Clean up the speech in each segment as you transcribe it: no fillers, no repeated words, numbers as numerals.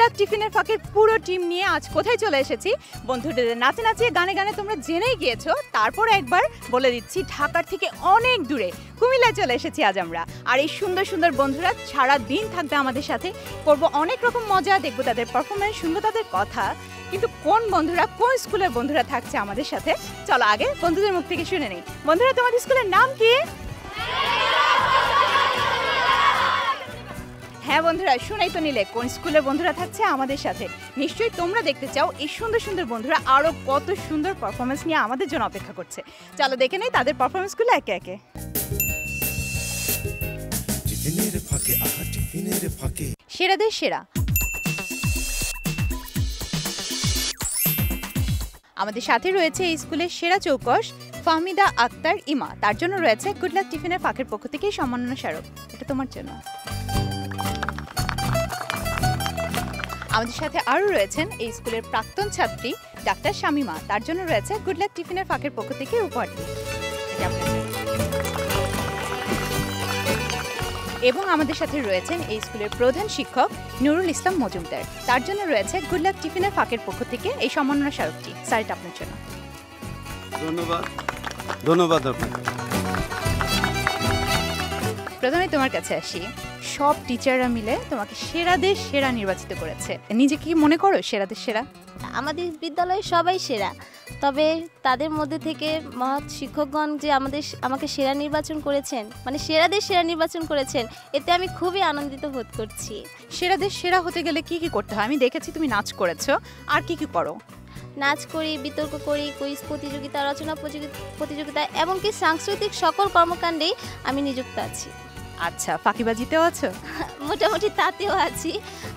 লাক টিফিনের ফাঁকের পুরো টিম নিয়ে আজ কোথায় চলে এসেছি? বন্ধুদের নাচে নাচিয়ে গানে গানে তোমরা জেনেই গিয়েছো, তারপর একবার বলে দিচ্ছি ঢাকার থেকে অনেক দূরে কুমিল্লায় চলে এসেছি আজ আমরা। আর এই সুন্দর সুন্দর বন্ধুরা সারা দিন থাকবে আমাদের সাথে, করব অনেক রকম মজা, দেখবো তাদের পারফরমেন্স, শুনবো তাদের কথা। কিন্তু কোন বন্ধুরা, কোন স্কুলের বন্ধুরা থাকছে আমাদের সাথে, চলো আগে বন্ধুদের মুখ থেকে শুনে নেই। বন্ধুরা, তোমাদের স্কুলের নাম কি? হ্যাঁ বন্ধুরা, শুনেই তো নিলে কোন স্কুলের বন্ধুরা থাকছে আমাদের সাথে। নিশ্চয়ই তোমরা দেখতে চাও এই সুন্দর সুন্দর বন্ধুরা আরও কত সুন্দর পারফরমেন্স নিয়ে আমাদের জন্য অপেক্ষা করছে। চলো দেখে নেই তাদের পারফরমেন্সগুলো একে একে। সেরাদের সেরা আমাদের সাথে রয়েছে এই স্কুলের সেরা চৌকস ফাহমিদা আক্তার ইমা, তার জন্য রয়েছে গুড লাক টিফিনের ফাঁকের পক্ষ থেকে সম্মাননা স্মারক, এটা তোমার জন্য। আমাদের সাথে আরও রয়েছেন এই স্কুলের প্রাক্তন ছাত্রী ডাক্তার শামিমা, তার জন্য রয়েছে গুড লাক টিফিনের ফাঁকের পক্ষ থেকে উপহারটি। এবং আমাদের সাথে রয়েছেন এই স্কুলের প্রধান শিক্ষক নুরুল ইসলাম মজুমদার, তার জন্য রয়েছে গুড লাক টিফিনের ফাঁকের পক্ষ থেকে এই সম্মাননা স্মারকটি। স্যার, এটা আপনার জন্য। ধন্যবাদ। ধন্যবাদ আপনাকে। প্রথমে তোমার কাছে আসি, সব টিচাররা মিলে তোমাকে সেরাদের সেরা নির্বাচিত করেছে, নিজে কি মনে করো সেরাদের সেরা? আমাদের বিদ্যালয়ে সবাই সেরা, তবে তাদের মধ্যে থেকে মহৎ শিক্ষকগণ যে আমাকে সেরা নির্বাচন করেছেন, মানে সেরাদের সেরা নির্বাচন করেছেন, এতে আমি খুবই আনন্দিত বোধ করছি। সেরাদের সেরা হতে গেলে কি কি করতে হয়? আমি দেখেছি তুমি নাচ করেছো, আর কি কি করো? নাচ করি, বিতর্ক করি, কুইজ প্রতিযোগিতা, রচনা প্রতিযোগিতা, এমনকি সাংস্কৃতিক সকল কর্মকাণ্ডেই আমি নিযুক্ত আছি। আচ্ছা, ফাঁকিবাজিতেও আছো? মোটামুটি তাতেও আছি।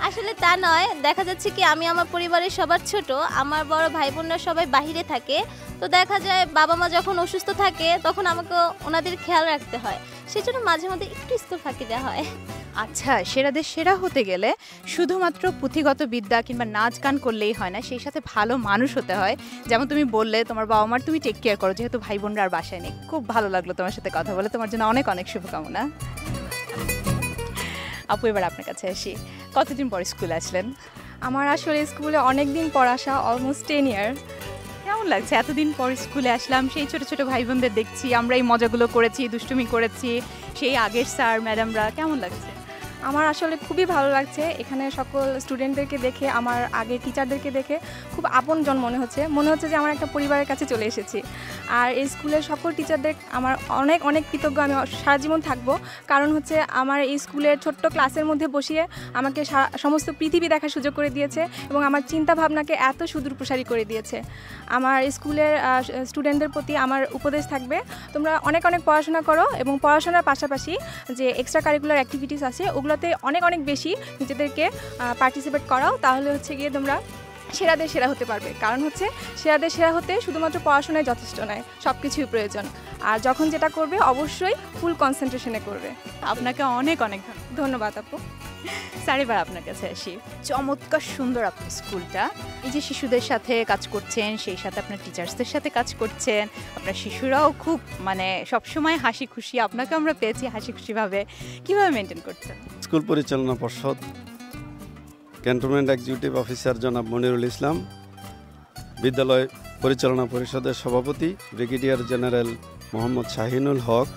আসলে তা নয়, দেখা যাচ্ছে কি আমি আমার পরিবারের সবার ছোট, আমার বড় ভাই বোনরা সবাই বাহিরে থাকে, তো দেখা যায় বাবা মা যখন অসুস্থ থাকে তখন আমাকে ওনাদের খেয়াল রাখতে হয়, সেজন্য মাঝে মধ্যে একটু স্কুল ফাঁকি দেওয়া হয়। আচ্ছা, সেরাদের সেরা হতে গেলে শুধুমাত্র পুঁথিগত বিদ্যা কিংবা নাচ গান করলেই হয় না, সেই সাথে ভালো মানুষ হতে হয়। যেমন তুমি বললে তোমার বাবা মার তুমি টেক কেয়ার করো, যেহেতু ভাই বোনরা আর বাসায় নেই। খুব ভালো লাগলো তোমার সাথে কথা বলে, তোমার জন্য অনেক অনেক শুভকামনা। আপু, এবার আপনার কাছে আসি, কতদিন পর স্কুলে আসলেন? আমার আসলে স্কুলে অনেক দিন পর আসা, অলমোস্ট 10 ইয়ার। কেমন লাগছে এতদিন পর স্কুলে আসলাম? সেই ছোট ছোট ভাই বোনদের দেখছি, আমরা এই মজাগুলো করেছি, দুষ্টুমি করেছি, সেই আগের স্যার ম্যাডামরা, কেমন লাগছে? আমার আসলে খুবই ভালো লাগছে এখানে সকল স্টুডেন্টদেরকে দেখে, আমার আগের টিচারদেরকে দেখে খুব আপনজন মনে হচ্ছে যে আমার একটা পরিবারের কাছে চলে এসেছি। আর এই স্কুলের সকল টিচারদের আমার অনেক অনেক কৃতজ্ঞ, আমি সারা জীবন থাকবো। কারণ হচ্ছে আমার এই স্কুলের ছোট্ট ক্লাসের মধ্যে বসিয়ে আমাকে সমস্ত পৃথিবী দেখার সুযোগ করে দিয়েছে এবং আমার চিন্তা ভাবনাকে এত সুদূর প্রসারী করে দিয়েছে। আমার স্কুলের স্টুডেন্টদের প্রতি আমার উপদেশ থাকবে, তোমরা অনেক অনেক পড়াশোনা করো এবং পড়াশোনার পাশাপাশি যে এক্সট্রা কারিকুলার অ্যাক্টিভিটিস আছে ওগুলোতে অনেক অনেক বেশি নিজেদেরকে পার্টিসিপেট করাও, তাহলে হচ্ছে গিয়ে তোমরা সেরাদের সেরা হতে পারবে। কারণ হচ্ছে সেরাদের সেরা হতে শুধুমাত্র পড়াশোনায় যথেষ্ট নয়, সব কিছুই প্রয়োজন। আর যখন যেটা করবে অবশ্যই ফুল কনসেন্ট্রেশনে করবে। আপনাকে অনেক অনেক ধন্যবাদ আপু। স্যার, এবার আপনার কাছে আসি, চমৎকার সুন্দর আপনার স্কুলটা। এই যে শিশুদের সাথে কাজ করছেন, সেই সাথে আপনার টিচার্সদের সাথে কাজ করছেন, আপনার শিশুরাও খুব মানে সবসময় হাসি খুশি, আপনাকে আমরা পেয়েছি হাসি খুশিভাবে, কীভাবে মেনটেন করছেন? স্কুল পরিচালনা পর্ষদ ক্যান্টনমেন্ট এক্সিকিউটিভ অফিসার জনাব মনিরুল ইসলাম, বিদ্যালয় পরিচালনা পরিষদের সভাপতি ব্রিগেডিয়ার জেনারেল মোহাম্মদ শাহিনুল হক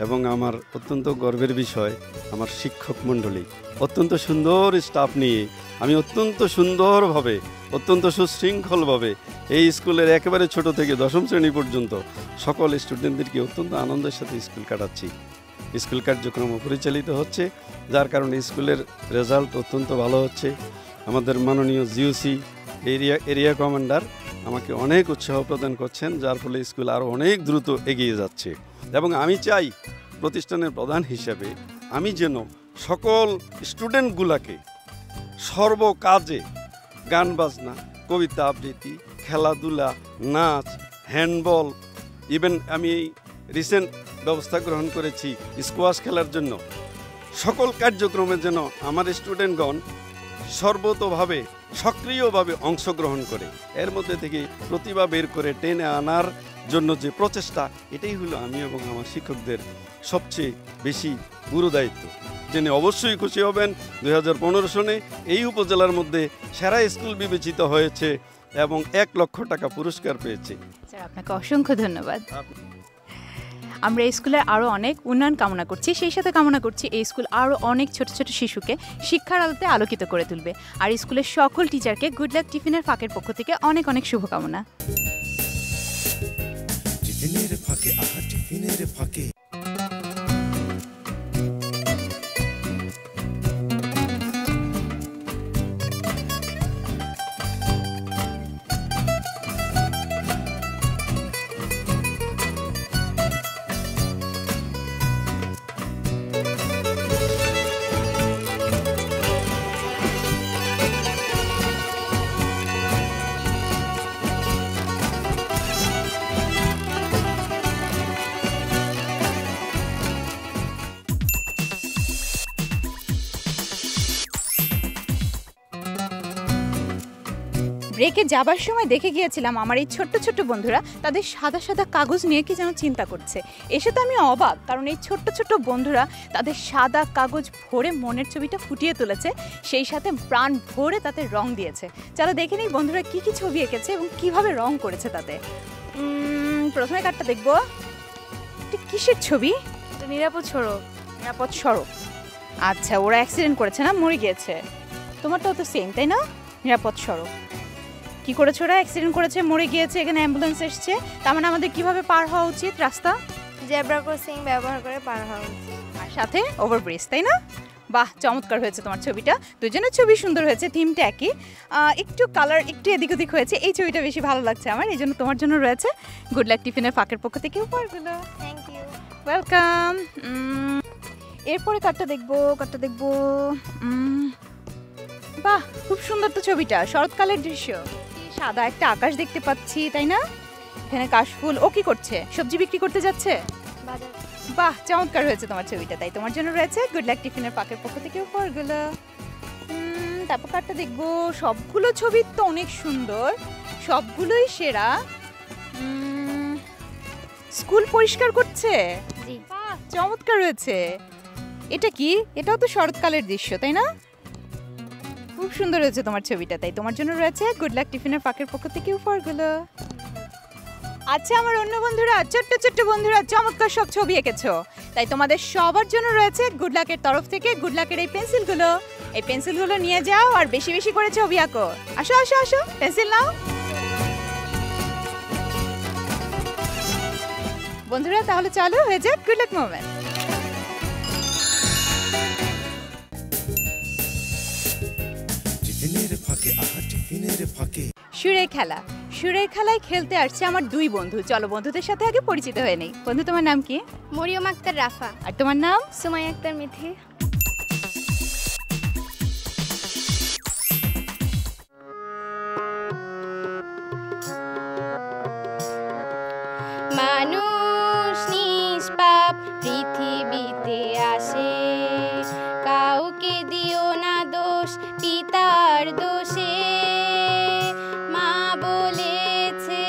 এবং আমার অত্যন্ত গর্বের বিষয় আমার শিক্ষক মণ্ডলী, অত্যন্ত সুন্দর স্টাফ নিয়ে আমি অত্যন্ত সুন্দরভাবে, অত্যন্ত সুশৃঙ্খলভাবে এই স্কুলের একেবারে ছোট থেকে 10ম শ্রেণী পর্যন্ত সকল স্টুডেন্টদেরকে অত্যন্ত আনন্দের সাথে স্কুল কাটাচ্ছি। স্কুল কার্যক্রম পরিচালিত হচ্ছে, যার কারণে স্কুলের রেজাল্ট অত্যন্ত ভালো হচ্ছে। আমাদের মাননীয় জিওসি এরিয়া কমান্ডার আমাকে অনেক উৎসাহ প্রদান করছেন, যার ফলে স্কুল আরও অনেক দ্রুত এগিয়ে যাচ্ছে। এবং আমি চাই প্রতিষ্ঠানের প্রধান হিসাবে আমি যেন সকল স্টুডেন্টগুলোকে সর্বকাজে গান বাজনা, কবিতা আবৃত্তি, খেলাধুলা, নাচ, হ্যান্ডবল, ইভেন আমি রিসেন্ট ব্যবস্থা গ্রহণ করেছি স্কোয়াশ খেলার জন্য, সকল কার্যক্রমের যেন আমার স্টুডেন্টগণ সর্বতোভাবে সক্রিয়ভাবে অংশগ্রহণ করে এর মধ্যে থেকে প্রতিভা বের করে টেনে আনার জন্য যে প্রচেষ্টা, এটাই হলো আমি এবং আমার শিক্ষকদের সবচেয়ে বেশি গুরুদায়িত্ব। জেনে অবশ্যই খুশি হবেন 2015 সনে এই উপজেলার মধ্যে সেরা স্কুল বিবেচিত হয়েছে এবং 1 লক্ষ টাকা পুরস্কার পেয়েছে। স্যার আপনাকে অসংখ্য ধন্যবাদ। আমরা এই স্কুলের আরও অনেক উন্নয়ন কামনা করছি, সেই সাথে কামনা করছি এই স্কুল আরও অনেক ছোট ছোট শিশুকে শিক্ষার আলোতে আলোকিত করে তুলবে। আর স্কুলের সকল টিচারকে গুড লাক টিফিনের ফাঁকের পক্ষ থেকে অনেক অনেক শুভকামনা। টিফিনের ফাঁকে, আহা টিফিনের ফাঁকে। ব্রেকে যাবার সময় দেখে গিয়েছিলাম আমার এই ছোট্ট ছোট্ট বন্ধুরা তাদের সাদা সাদা কাগজ নিয়ে কি যেন চিন্তা করছে। এসে তো আমি অবাক, কারণ এই ছোট্ট ছোট্ট বন্ধুরা তাদের সাদা কাগজ ভরে মনের ছবিটা ফুটিয়ে তুলেছে, সেই সাথে প্রাণ ভরে তাতে রং দিয়েছে। চলো দেখে নিই বন্ধুরা কি কি ছবি এঁকেছে এবং কিভাবে রং করেছে তাতে। প্রথমে কার্ডটা দেখবো, এটা কিসের ছবি? নিরাপদ সড়ক। নিরাপদ সড়ক, আচ্ছা ওরা অ্যাক্সিডেন্ট করেছে না, মরে গিয়েছে। তোমারটাও তো সেম তাই না? নিরাপদ সড়ক কি করেছে? ওরা অ্যাক্সিডেন্ট করেছে, মরে গিয়েছে, এখানে অ্যাম্বুলেন্স এসছে, তার মানে আমাদের কিভাবে পার হওয়া উচিত রাস্তা? জেব্রা ক্রসিং ব্যবহার করে পার হওয়া উচিত। আর সাথে ওভারব্রিজ, তাই না? বাহ, চমৎকার হয়েছে তোমার ছবিটা, দুজনের ছবি সুন্দর হয়েছে, থিমটা একই, একটু কালার একটু এদিক ওদিক হয়েছে, এই ছবিটা বেশি ভালো লাগছে আমার, এই জন্য তোমার জন্য রয়েছে গুড লাক টিফিনের ফাঁকের পক্ষ থেকে উপহারগুলো। Thank you. ওয়েলকাম। এরপরে কার্ডটা দেখবো। বাহ, খুব সুন্দর তো ছবিটা, শরৎকালের দৃশ্য, সাদা একটা আকাশ দেখতে পাচ্ছি, তাই না? এখানে কাশফুল, ও কি করছে? সবজি বিক্রি করতে যাচ্ছে। বাজার। বাহ, চমৎকার হয়েছে তোমার ছবিটা, তাই তোমার জন্য রয়েছে গুড লাক টিফিনের পাকের পক্ষ থেকে উপহারগুলো। তারপর কার্ডটা দেখবো, সবগুলো ছবি তো অনেক সুন্দর, সবগুলোই সেরা। স্কুল পরিষ্কার করছে, জি। বাহ, চমৎকার হয়েছে। এটা কি? এটাও তো শরৎকালের দৃশ্য, তাই না? খুব সুন্দর হয়েছে তোমার ছবিটা, তাই তোমার জন্য রয়েছে গুড লাক টিফিনের ফাঁকের পক্ষ থেকে উপহারগুলো। আচ্ছা আমার অন্য বন্ধুরা, ছোট্ট ছোট্ট বন্ধুরা চমৎকার সব ছবি এঁকেছো, তাই তোমাদের সবার জন্য রয়েছে গুড লাকের তরফ থেকে গুড লাকের এই পেন্সিলগুলো। এই পেন্সিলগুলো নিয়ে যাও আর বেশি বেশি করে ছবি আঁকো। আসো আসো আসো, পেন্সিল নাও। বন্ধুরা তাহলে চলো হয়ে যাক গুড লাক মোমেন্ট। টিফিনের ফাঁকে, আহা টিফিনের ফাঁকে। সুরের খেলা, সুরের খেলায় খেলতে আসছে আমার দুই বন্ধু। চলো বন্ধুদের সাথে আগে পরিচিত হয়ে নেই। বন্ধু তোমার নাম কি? মরিয়ম আক্তার রাফা। আর তোমার নাম? সুমাইয়া আক্তার মিথি। মানুষ নিষ্পাপ পৃথিবীতে আসে, কাউকে দিও না দোষ পিতার দোষে। মা বলেছে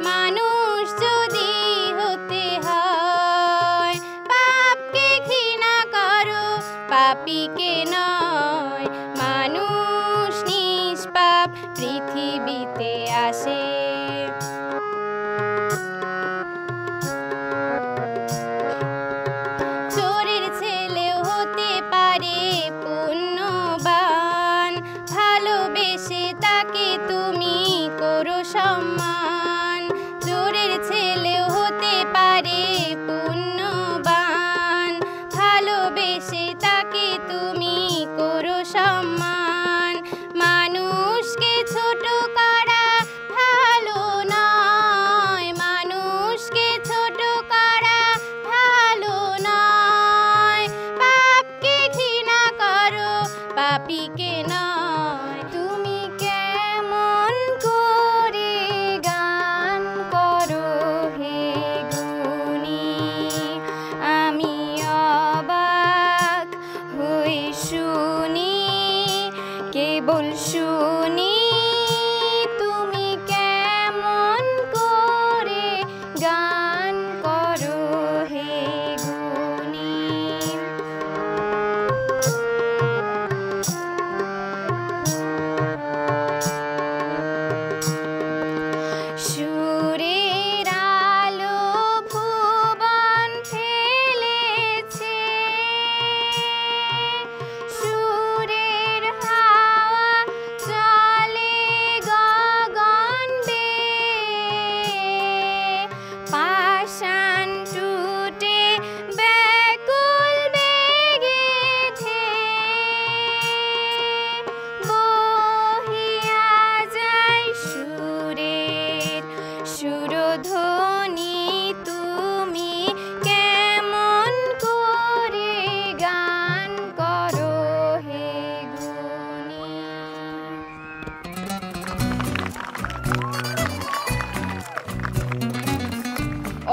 মানুষ যদি হতে হয়, পাপকে ঘৃণা করো পাপীকে নয়। মানুষ নিষ্পাপ পৃথিবীতে আসে। চোরের ছেলেও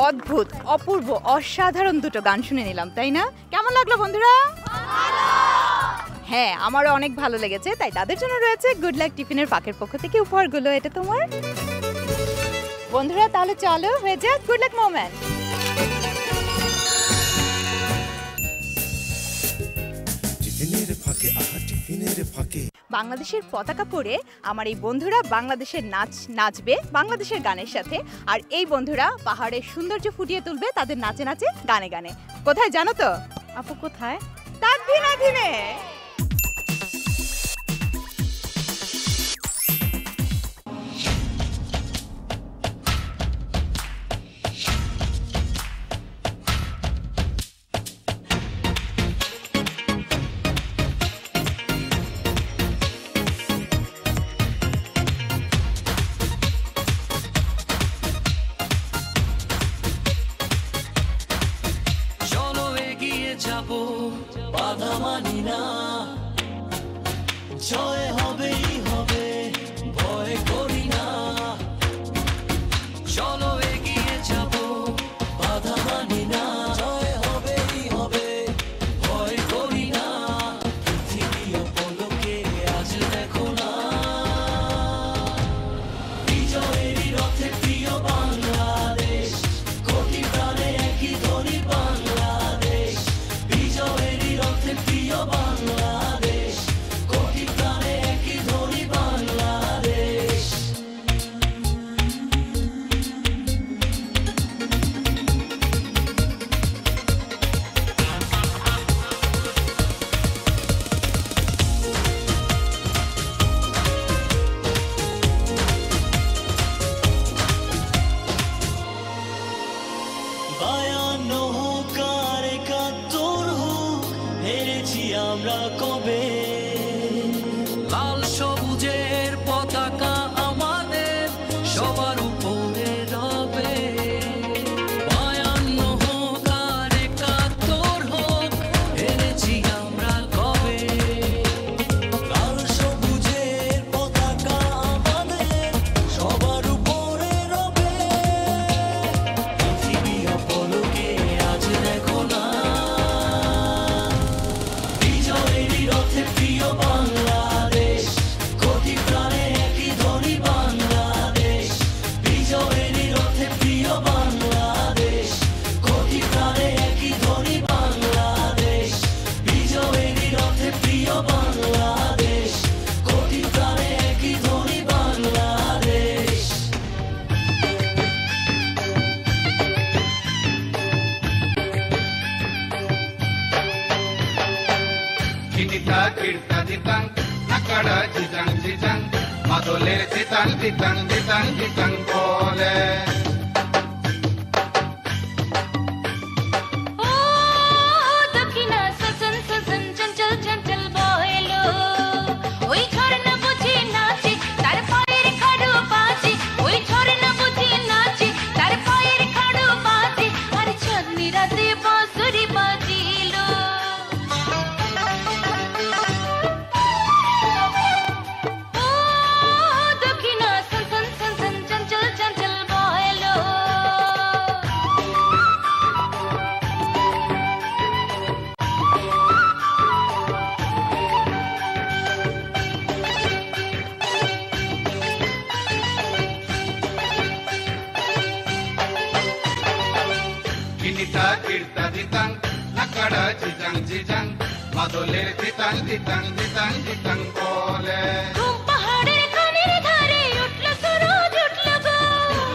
অদ্ভুত, অপূর্ব, অসাধারণ দুটো গান শুনে নিলাম, তাই না? কেমন লাগলো বন্ধুরা? হ্যাঁ, আমারও অনেক ভালো লেগেছে। তাই তাদের জন্য রয়েছে গুড লাক টিফিনের পাকের পক্ষ থেকে উপহারগুলো। এটা তোমার বন্ধুরা। তাহলে চলো হয়ে যাক গুড লাক মোমেন্ট। টিফিনের ফাঁকে আহা টিফিনের ফাঁকে বাংলাদেশের পতাকা পরে আমার এই বন্ধুরা বাংলাদেশের নাচ নাচবে বাংলাদেশের গানের সাথে। আর এই বন্ধুরা পাহাড়ের সৌন্দর্য ফুটিয়ে তুলবে তাদের নাচে নাচে গানে গানে। কোথায় জানো তো? আপু কোথায়? তানভিনে। বাধা মানি না, জয় হবেই হবে, ভয় করি না। চলো এগিয়ে যাব, বাধা মানি না, জয় হবেই হবে, ভয় করি না। পৃথিবী পলকে আজ দেখো না, বিজয়েরই রথে প্রিয় বাংলাদেশ, কোটি প্রাণে একই ধ্বনি বাংলাদেশ। বিজয়েরই রথে প্রিয় বাংলাদেশ, কোটি প্রাণে একই ধ্বনি বাংলাদেশ। বায়ান্ন হোক আর ৭১ হোক, হেরেছি আমরা কবে? লাল সবুজের পতাকা আমাদের সবার উপরে রবে। বায়ান্ন হোক আর ৭১ হোক, হেরেছি আমরা কবে? লাল সবুজের পতাকা আমাদের সবার উপরে রবে। পৃথিবী অপলকে আজ দেখো না, বিজয়েরই রথে প্রিয় বাংলাদেশ, কোটি প্রাণে একই ধ্বনি বাংলাদেশ। বিজয়েরই রথে প্রিয় বাংলাদেশ, কোটি প্রাণে একই ধ্বনি বাংলাদেশ। বিজয়েরই রথে প্রিয় বাংলাদেশ, কোটি প্রাণে একই ধ্বনি Bangladesh. Kitita kirta ditang, nakada jijang jijang, madole ditang ditang ditang ditang bole. ও দক্ষিণা সজন সজন চঞ্চল চঞ্চল বহেলো, ওই ঝর্ণা বুঝি নাচে তার পায়ের খাড়ু বাজে, ওই ঝর্ণা বুঝি নাচে তার পায়ের খাড়ু বাজে, আর চাঁদনি রাতে বাঁশরি বাজিলো। ও দক্ষিণা সজন সজন চঞ্চল চঞ্চল বহেলো। Kitita kirta ditang, nakada jijang jijang, madole ditang ditang ditang ditang bole. ঘুম পাহাড়ের কানের ধারে উঠলো সুরজ উঠলো গো,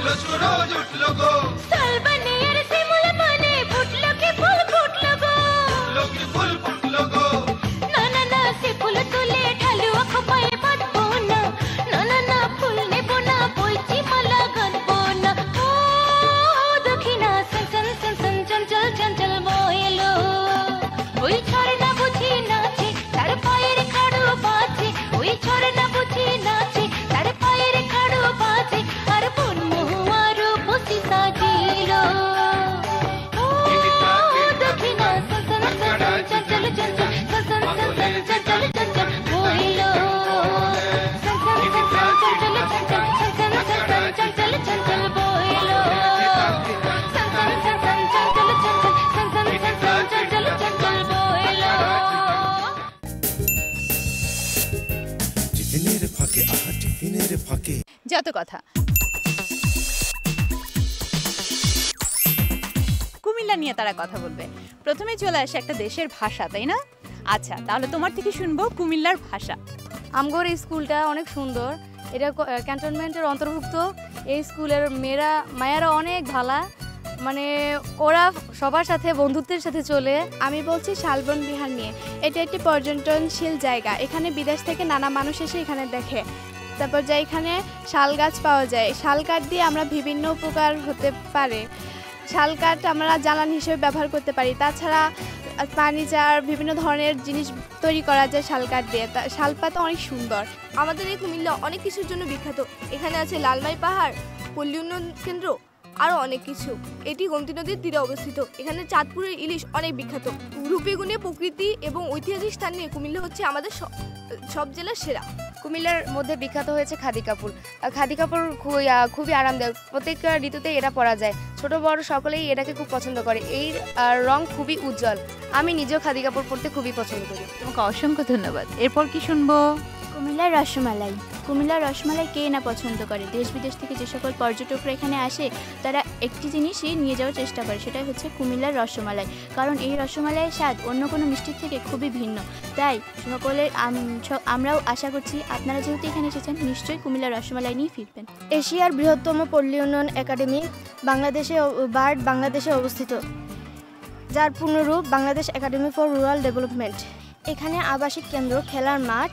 Utlo suroj utlo go, সালবানি আর শিমুল বনে ফুটলো কি ফুল ফুটলো গো। loki full putlo go. না না না সে ফুল তুলে ঢালুয়া খোপায় বাঁধবো না, না না না ফুল নেবো না, বইছি মালা গাঁথবো না। ও দক্ষিণা সন সন সন চঞ্চল চঞ্চল বহেলো, ওই ঝর্ণা বুঝি নাচে তার পায়ের খাড়ু বাজে, ওই ঝর্ণা যত কথা। কুমিল্লা নিয়ে তারা কথা বলবে। প্রথমে চলে আসে একটা দেশের ভাষা, তাই না? আচ্ছা, তাহলে তোমার থেকে শুনবো কুমিল্লার ভাষা। আমগোর এই স্কুলটা অনেক সুন্দর, এটা ক্যান্টনমেন্টের অন্তর্ভুক্ত। এই স্কুলের মায়েরা অনেক ভালো, মানে ওরা সবার সাথে বন্ধুত্বের সাথে চলে। আমি বলছি শালবন বিহার নিয়ে। এটা একটি পর্যটনশীল জায়গা, এখানে বিদেশ থেকে নানা মানুষ এসে এখানে দেখে। তারপর যা এখানে শাল গাছ পাওয়া যায়, শাল কাঠ দিয়ে আমরা বিভিন্ন উপকার হতে পারে। শাল কাঠ আমরা জ্বালানি হিসেবে ব্যবহার করতে পারি। তাছাড়া ফার্নিচার বিভিন্ন ধরনের জিনিস তৈরি করা যায় শাল কাঠ দিয়ে। শালপাতা অনেক সুন্দর। আমাদের এই কুমিল্লা অনেক কিছুর জন্য বিখ্যাত। এখানে আছে লালমাই পাহাড়, পল্লী উন্নয়ন কেন্দ্র, আরও অনেক কিছু। এটি গোমতী নদীর তীরে অবস্থিত। এখানে চাঁদপুরের ইলিশ অনেক বিখ্যাত। রূপে গুণে প্রকৃতি এবং ঐতিহাসিক স্থান নিয়ে কুমিল্লা হচ্ছে আমাদের সব জেলার সেরা। কুমিল্লার মধ্যে বিখ্যাত হয়েছে খাদি কাপড়। খাদি কাপড় খুবই আরামদায়ক, প্রত্যেক ঋতুতে এটা পরা যায়। ছোট বড় সকলেই এটাকে খুব পছন্দ করে। এই রং খুবই উজ্জ্বল। আমি নিজেও খাদি কাপড় পরতে খুবই পছন্দ করি। তোমাকে অসংখ্য ধন্যবাদ। এরপর কি শুনবো? কুমিল্লার রসমালাই। কুমিল্লার রসমালাই কে না পছন্দ করে? দেশ বিদেশ থেকে যে সকল পর্যটকরা এখানে আসে তারা একটি জিনিসই নিয়ে যাওয়ার চেষ্টা করে, সেটাই হচ্ছে কুমিল্লার রসমালাই। কারণ এই রসমালাইয়ের স্বাদ অন্য কোনো মিষ্টির থেকে খুবই ভিন্ন। তাই সকলের আমরাও আশা করছি আপনারা যেহেতু এখানে এসেছেন নিশ্চয়ই কুমিল্লার রসমালাই নিয়ে ফিরবেন। এশিয়ার বৃহত্তম পল্লী উন্নয়ন একাডেমি বাংলাদেশে অবস্থিত, যার পূর্ণরূপ Bangladesh academy for rural development. এখানে আবাসিক কেন্দ্র, খেলার মাঠ,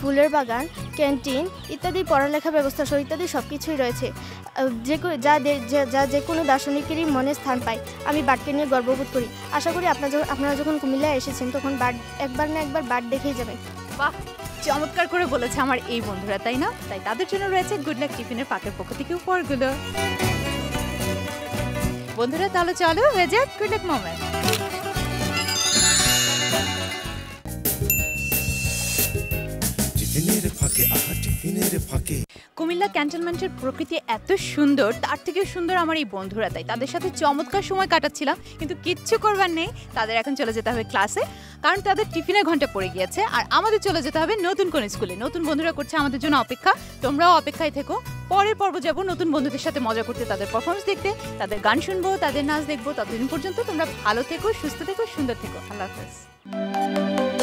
ফুলের বাগান, ক্যান্টিন ইত্যাদি পড়ালেখা ব্যবস্থা সহ ইত্যাদি সব কিছুই রয়েছে, যা যে কোনো দার্শনিকেরই মনে স্থান পায়। আমি বার্ডকে নিয়ে গর্ববোধ করি। আশা করি আপনারা যখন কুমিল্লায় এসেছেন তখন বার্ড একবার না একবার বার্ড দেখেই যাবেন। বাহ, চমৎকার করে বলেছে আমার এই বন্ধুরা, তাই না? তাই তাদের জন্য রয়েছে গুড লাক টিফিনের পাকের পক্ষ থেকে উপহারগুলো। বন্ধুরা তাহলে চলো হয়ে যাক গুড লাক মোমেন্ট। কুমিল্লা ক্যান্টনমেন্টের প্রকৃতি এত সুন্দর, তার থেকে সুন্দর আমার এই বন্ধুরা। তাই তাদের সাথে চমৎকার সময় কাটাচ্ছিলাম, কিন্তু কিচ্ছু করবার নেই। তাদের এখন চলে যেতে হবে ক্লাসে, কারণ তাদের টিফিনের ঘন্টা পড়ে গিয়েছে। আর আমাদের চলে যেতে হবে নতুন কোন স্কুলে। নতুন বন্ধুরা করছে আমাদের জন্য অপেক্ষা। তোমরাও অপেক্ষায় থেকো। পরের পর্ব যাব নতুন বন্ধুদের সাথে মজা করতে, তাদের পারফরমেন্স দেখতে, তাদের গান শুনবো, তাদের নাচ দেখবো। ততদিন পর্যন্ত তোমরা ভালো থেকো, সুস্থ থেকো, সুন্দর থেকো। আল্লাহ হাফেজ।